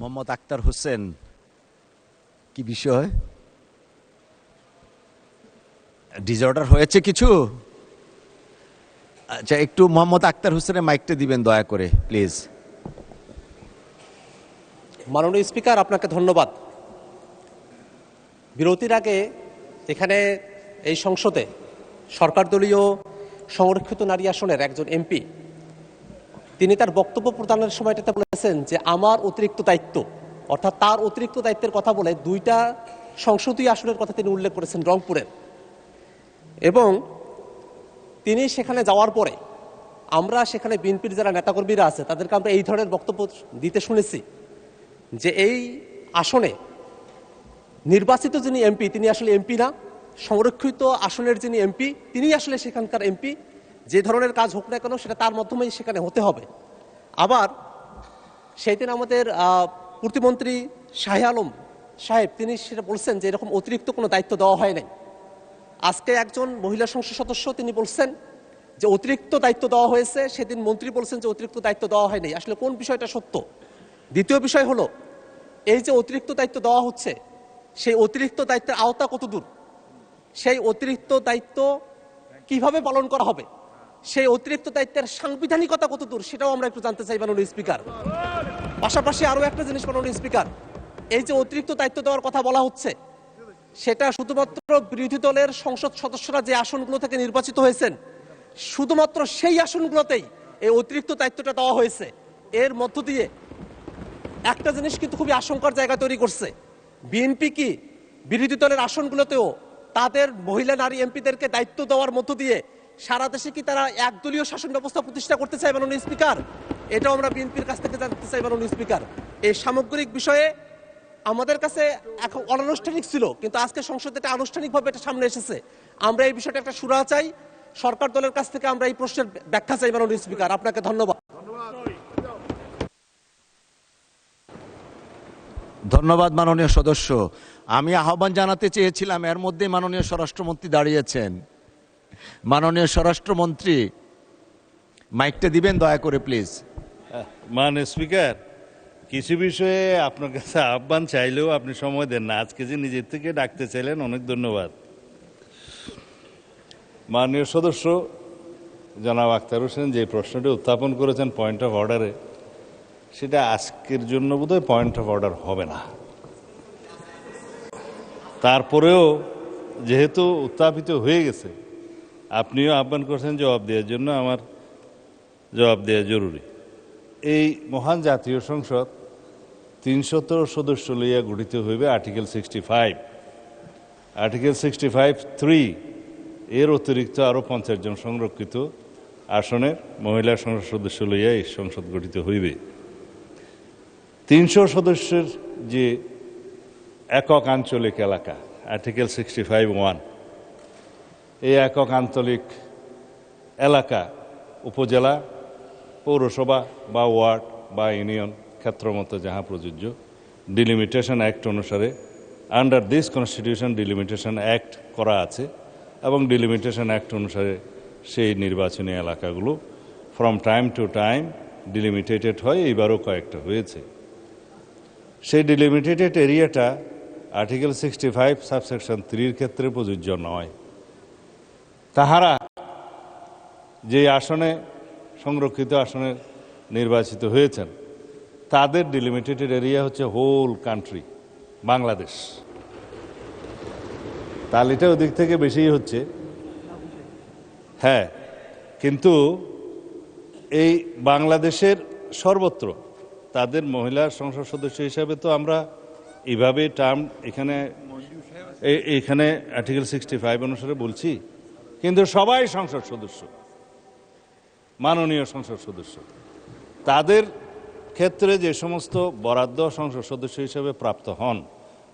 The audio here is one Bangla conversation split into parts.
মোহাম্মদ আক্তার হোসেন, কি বিষয়? ডিসঅর্ডার হয়েছে কিছু? আচ্ছা, একটু মোহাম্মদ আক্তার হোসেনের মাইকটা দিবেন দয়া করে প্লিজ। মাননীয় স্পিকার, আপনাকে ধন্যবাদ। বিরতির আগে এখানে এই সংসদে সরকার দলীয় সংরক্ষিত নারী আসনের একজন এমপি তিনি তার বক্তব্য প্রদানের সময়টাতে বলেছেন যে আমার অতিরিক্ত দায়িত্ব, অর্থাৎ তার অতিরিক্ত দায়িত্বের কথা বলে দুইটা সংসদীয় আসনের কথা তিনি উল্লেখ করেছেন রংপুরের। এবং তিনি সেখানে যাওয়ার পরে আমরা সেখানে বিএনপির যারা নেতাকর্মীরা আছে তাদেরকে আমরা এই ধরনের বক্তব্য দিতে শুনেছি যে এই আসনে নির্বাচিত যিনি এমপি তিনি আসলে এমপি না, সংরক্ষিত আসনের যিনি এমপি তিনি আসলে সেখানকার এমপি। যে ধরনের কাজ হোক না কেন সেটা তার মাধ্যমেই সেখানে হতে হবে। আবার সেই দিন আমাদের প্রতিমন্ত্রী শাহ আলম সাহেব তিনি সেটা বলছেন যে এরকম অতিরিক্ত কোনো দায়িত্ব দেওয়া হয় নাই। আজকে একজন মহিলা সংসদ সদস্য তিনি বলছেন যে অতিরিক্ত দায়িত্ব দেওয়া হয়েছে, সেদিন মন্ত্রী বলছেন যে অতিরিক্ত দায়িত্ব দেওয়া হয়নি। আসলে কোন বিষয়টা সত্য? দ্বিতীয় বিষয় হলো, এই যে অতিরিক্ত দায়িত্ব দেওয়া হচ্ছে সেই অতিরিক্ত দায়িত্বের আওতা কতদূর, সেই অতিরিক্ত দায়িত্ব কিভাবে পালন করা হবে, সেই অতিরিক্ত দায়িত্বের সাংবিধানিকতা কতদূর সেটাও আমরা একটু জানতে চাই মাননীয় স্পিকার। পাশাপাশি আরও একটা জিনিস মাননীয় স্পিকার, এই যে অতিরিক্ত দায়িত্ব দেওয়ার কথা বলা হচ্ছে সেটা শুধুমাত্র বিরোধী দলের সংসদ সদস্যরা যে আসনগুলো থেকে নির্বাচিত হয়েছেন শুধুমাত্র সেই আসনগুলোতেই এই অতিরিক্ত দায়িত্বটা দেওয়া হয়েছে। এর মধ্য দিয়ে একটা জিনিস কিন্তু খুবই আশঙ্কার জায়গা তৈরি করছে, বিএনপি কি বিরোধী দলের আসনগুলোতেও তাদের মহিলা নারী এমপিদেরকে দায়িত্ব দেওয়ার মধ্য দিয়ে সারা দেশে কি তারা একদলীয় শাসন ব্যবস্থা প্রতিষ্ঠা করতে চায় মাননীয় স্পিকার? এটাও আমরা বিএনপির কাছ থেকে জানতে চাই মাননীয় স্পিকার। এই সামগ্রিক বিষয়ে আমাদের কাছে এখন অনানুষ্ঠানিক ছিল, কিন্তু আজকে সংসদে এটা আনুষ্ঠানিকভাবে এটা সামনে এসেছে। আমরা এই বিষয়টা একটা সুরাহা চাই, সরকার দলের কাছ থেকে আমরা এই প্রশ্নের ব্যাখ্যা চাই মাননীয় স্পিকার। আপনাকে ধন্যবাদ। ধন্যবাদ মাননীয় সদস্য। আমি আহ্বান জানাতে চেয়েছিলাম, এর মধ্যে মাননীয় স্বরাষ্ট্রমন্ত্রী দাঁড়িয়েছেন। মাননীয় স্বরাষ্ট্রমন্ত্রী মাইকটা দিবেন দয়া করে প্লিজ। মাননীয় স্পিকার, কিছু বিষয়ে আপনার কাছে আহ্বান চাইলেও আপনি সময় দেন না। আজকে যে নিজের থেকে ডাকতে চাইলেন, অনেক ধন্যবাদ। মাননীয় সদস্য জনাব আক্তার হোসেন যে প্রশ্নটি উত্থাপন করেছেন পয়েন্ট অফ অর্ডারে, সেটা আজকের জন্য বোধহয় পয়েন্ট অফ অর্ডার হবে না। তারপরেও যেহেতু উত্থাপিত হয়ে গেছে, আপনিও আহ্বান করছেন জবাব দেওয়ার জন্য, আমার জবাব দেওয়া জরুরি। এই মহান জাতীয় সংসদ 300 সদস্য লইয়া গঠিত হইবে আর্টিকেল 65। আর্টিকেল 65(3) এর অতিরিক্ত আরও 50 জন সংরক্ষিত আসনের মহিলা সংসদ সদস্য লইয়া এই সংসদ গঠিত হইবে। 300 সদস্যের যে একক আঞ্চলিক এলাকা, আর্টিকেল 65(1), এই একক আঞ্চলিক এলাকা উপজেলা, পৌরসভা বা ওয়ার্ড বা ইউনিয়ন ক্ষেত্রমতো যাহা প্রযোজ্য, ডিলিমিটেশন অ্যাক্ট অনুসারে under this constitution delimitation act করা আছে এবং ডিলিমিটেশন অ্যাক্ট অনুসারে সেই নির্বাচনী এলাকাগুলো ফ্রম টাইম টু টাইম ডিলিমিটেটেড হয়। এইবারও কয়েকটা হয়েছে। সেই ডিলিমিটেটেড এরিয়াটা আর্টিকেল 65 সাবসেকশন 3 ক্ষেত্রে প্রযোজ্য নয়। তাহারা যে আসনে সংরক্ষিত আসনে নির্বাচিত হয়েছেন তাদের ডিলিমিটেটেড এরিয়া হচ্ছে হোল কান্ট্রি বাংলাদেশ। তাহলে এটা ওদিক থেকে বেশিই হচ্ছে। হ্যাঁ, কিন্তু এই বাংলাদেশের সর্বত্র তাদের মহিলা সংসদ সদস্য হিসাবে তো আমরা এইভাবে টার্ম এখানে আর্টিকেল 65 অনুসারে বলছি, কিন্তু সবাই সংসদ সদস্য, মাননীয় সংসদ সদস্য। তাদের ক্ষেত্রে যে সমস্ত বরাদ্দ সংসদ সদস্য হিসেবে প্রাপ্ত হন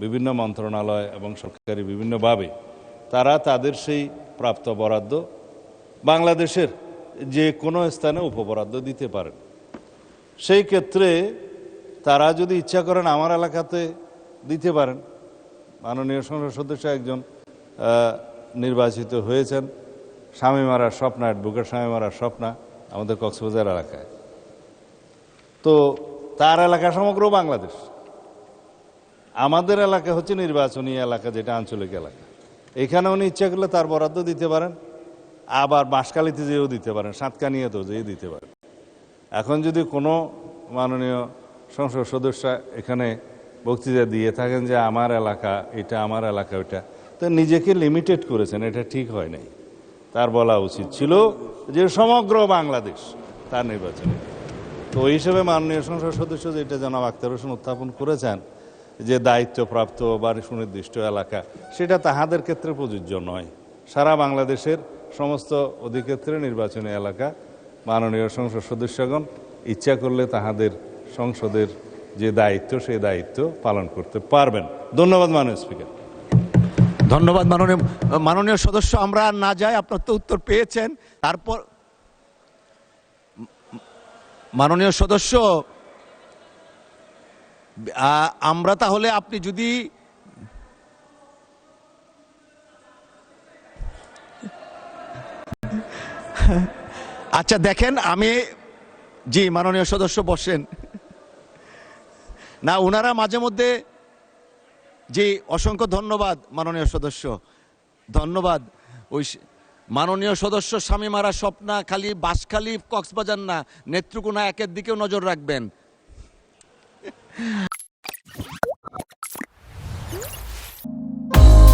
বিভিন্ন মন্ত্রণালয় এবং সরকারি বিভিন্নভাবে, তারা তাদের সেই প্রাপ্ত বরাদ্দ বাংলাদেশের যে কোনো স্থানে উপবরাদ্দ দিতে পারেন। সেই ক্ষেত্রে তারা যদি ইচ্ছা করেন আমার এলাকাতে দিতে পারেন। মাননীয় সংসদ সদস্য একজন নির্বাচিত হয়েছেন শামীমারা স্বপ্না, অ্যাডভোকেট শামীমারা স্বপ্না, আমাদের কক্সবাজার এলাকায়। তো তার এলাকা সমগ্র বাংলাদেশ। আমাদের এলাকা হচ্ছে নির্বাচনী এলাকা, যেটা আঞ্চলিক এলাকা। এখানে উনি ইচ্ছা করলে তার বরাদ্দ দিতে পারেন, আবার বাঁশখালীতে যেয়েও দিতে পারেন, সাতকানিয়াতেও যেয়ে দিতে পারেন। এখন যদি কোনো মাননীয় সংসদ সদস্য এখানে বক্তৃতা দিয়ে থাকেন যে আমার এলাকা এটা, আমার এলাকা ওইটা, তো নিজেকে লিমিটেড করেছেন, এটা ঠিক হয় নাই। তার বলা উচিত ছিল যে সমগ্র বাংলাদেশ তার নির্বাচনে। তো ওই হিসেবে মাননীয় সংসদ সদস্য যেটা জনাব আখতার হোসেন উত্থাপন করেছেন যে দায়িত্বপ্রাপ্ত বা সুনির্দিষ্ট এলাকা, সেটা তাহাদের ক্ষেত্রে প্রযোজ্য নয়। সারা বাংলাদেশের সমস্ত অধিক্ষেত্রে নির্বাচনী এলাকা মাননীয় সংসদ সদস্যগণ ইচ্ছা করলে তাহাদের সংসদের যে দায়িত্ব সেই দায়িত্ব পালন করতে পারবেন। ধন্যবাদ মাননীয় স্পিকার। ধন্যবাদ মাননীয় সদস্য। আমরা আর না যাই, আপনার তো উত্তর পেয়েছেন। তারপর মাননীয় সদস্য, আমরা তাহলে আপনি যদি আচ্ছা দেখেন, আমি জি মাননীয় সদস্য বসেন না, ওনারা মাঝে মধ্যে, জি অসংখ্য ধন্যবাদ মাননীয় সদস্য, ধন্যবাদ। ওই মাননীয় সদস্য স্বামীমারা স্বপ্না খালি বাঁশখালী কক্সবাজার না, নেত্রকোনা একের দিকেও নজর রাখবেন।